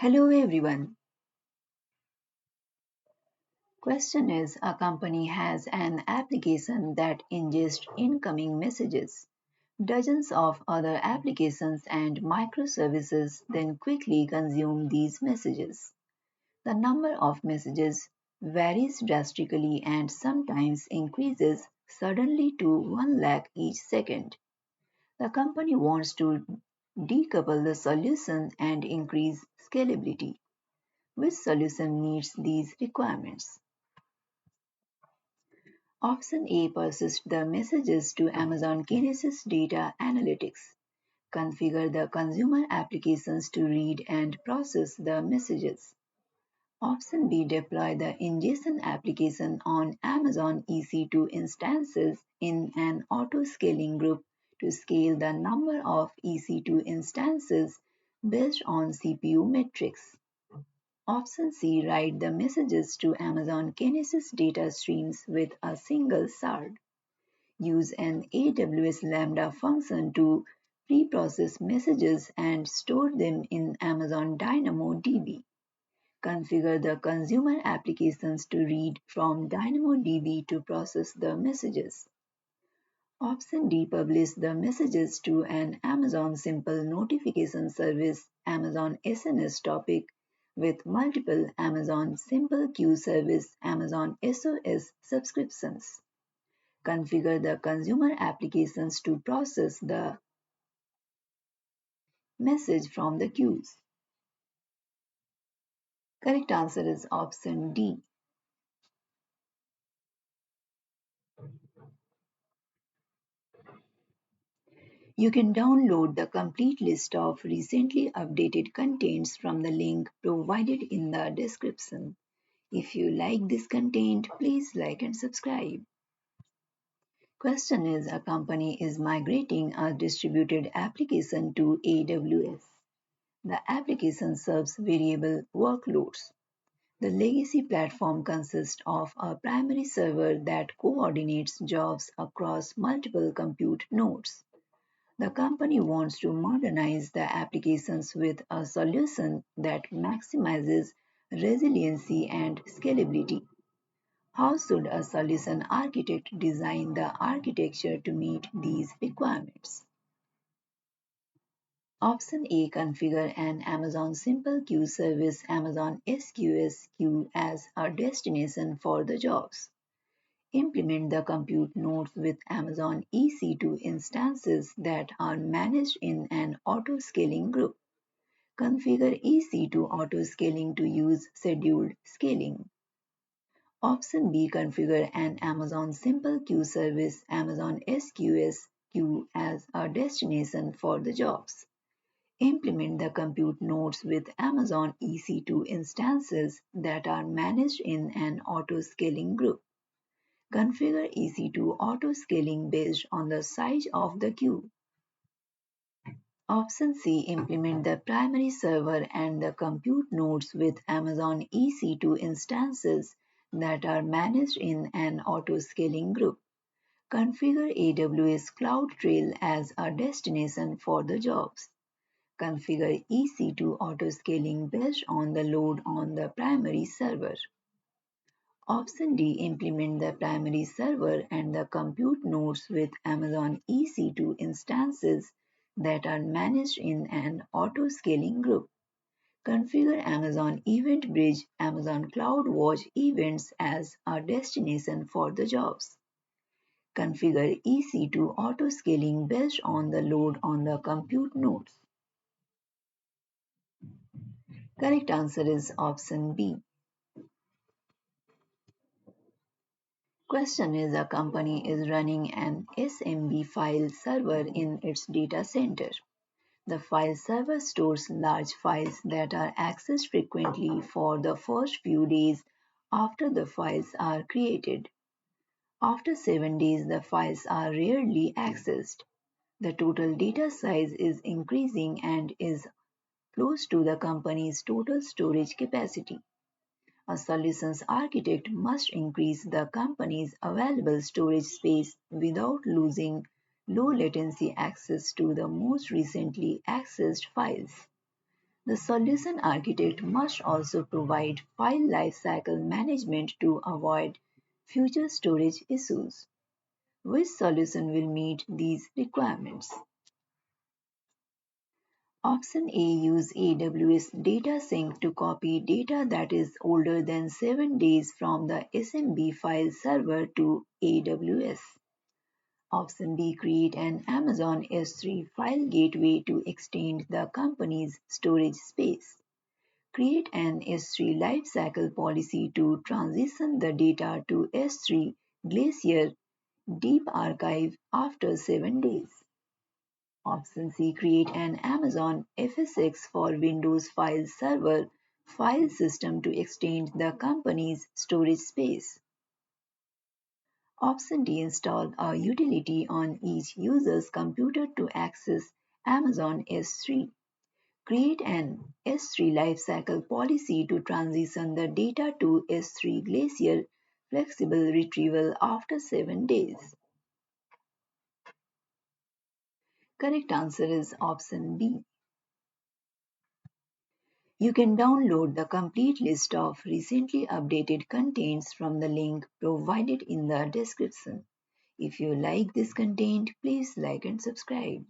Hello everyone. Question is a company has an application that ingests incoming messages. Dozens of other applications and microservices then quickly consume these messages. The number of messages varies drastically and sometimes increases suddenly to 1 lakh each second. The company wants to decouple the solution and increase scalability. Which solution meets these requirements? Option A persists the messages to Amazon Kinesis Data Analytics. Configure the consumer applications to read and process the messages. Option B deploy the ingestion application on Amazon EC2 instances in an auto-scaling group to scale the number of EC2 instances based on CPU metrics. Option C write the messages to Amazon Kinesis data streams with a single shard. Use an AWS Lambda function to pre-process messages and store them in Amazon DynamoDB. Configure the consumer applications to read from DynamoDB to process the messages. Option D publish the messages to an Amazon Simple Notification Service Amazon SNS topic with multiple Amazon Simple Queue Service Amazon SOS subscriptions. Configure the consumer applications to process the message from the queues. Correct answer is option D. You can download the complete list of recently updated contents from the link provided in the description. If you like this content, please like and subscribe. Question is a company is migrating a distributed application to AWS. The application serves variable workloads. The legacy platform consists of a primary server that coordinates jobs across multiple compute nodes. The company wants to modernize the applications with a solution that maximizes resiliency and scalability. How should a solution architect design the architecture to meet these requirements? Option A configure an Amazon Simple Queue service Amazon SQS queue as a destination for the jobs. Implement the compute nodes with Amazon EC2 instances that are managed in an auto-scaling group. Configure EC2 auto-scaling to use scheduled scaling. Option B configure an Amazon Simple Queue service Amazon SQS queue as a destination for the jobs. Implement the compute nodes with Amazon EC2 instances that are managed in an auto-scaling group. Configure EC2 auto-scaling based on the size of the queue. Option C implement the primary server and the compute nodes with Amazon EC2 instances that are managed in an auto-scaling group. Configure AWS CloudTrail as a destination for the jobs. Configure EC2 auto-scaling based on the load on the primary server. Option D implement the primary server and the compute nodes with Amazon EC2 instances that are managed in an auto-scaling group. Configure Amazon Event Bridge Amazon CloudWatch events as a destination for the jobs. Configure EC2 auto-scaling based on the load on the compute nodes. Correct answer is option B. Question is a company is running an SMB file server in its data center. The file server stores large files that are accessed frequently for the first few days after the files are created. After 7 days, the files are rarely accessed. The total data size is increasing and is close to the company's total storage capacity. A solutions architect must increase the company's available storage space without losing low latency access to the most recently accessed files. The solution architect must also provide file lifecycle management to avoid future storage issues. Which solution will meet these requirements? Option A, use AWS Data Sync to copy data that is older than 7 days from the SMB file server to AWS. Option B, create an Amazon S3 file gateway to extend the company's storage space. Create an S3 lifecycle policy to transition the data to S3 Glacier Deep Archive after 7 days. Option C, create an Amazon FSx for Windows File Server file system to extend the company's storage space. Option D, install a utility on each user's computer to access Amazon S3. Create an S3 lifecycle policy to transition the data to S3 Glacier flexible retrieval after 7 days. Correct answer is option B. You can download the complete list of recently updated contents from the link provided in the description. If you like this content, please like and subscribe.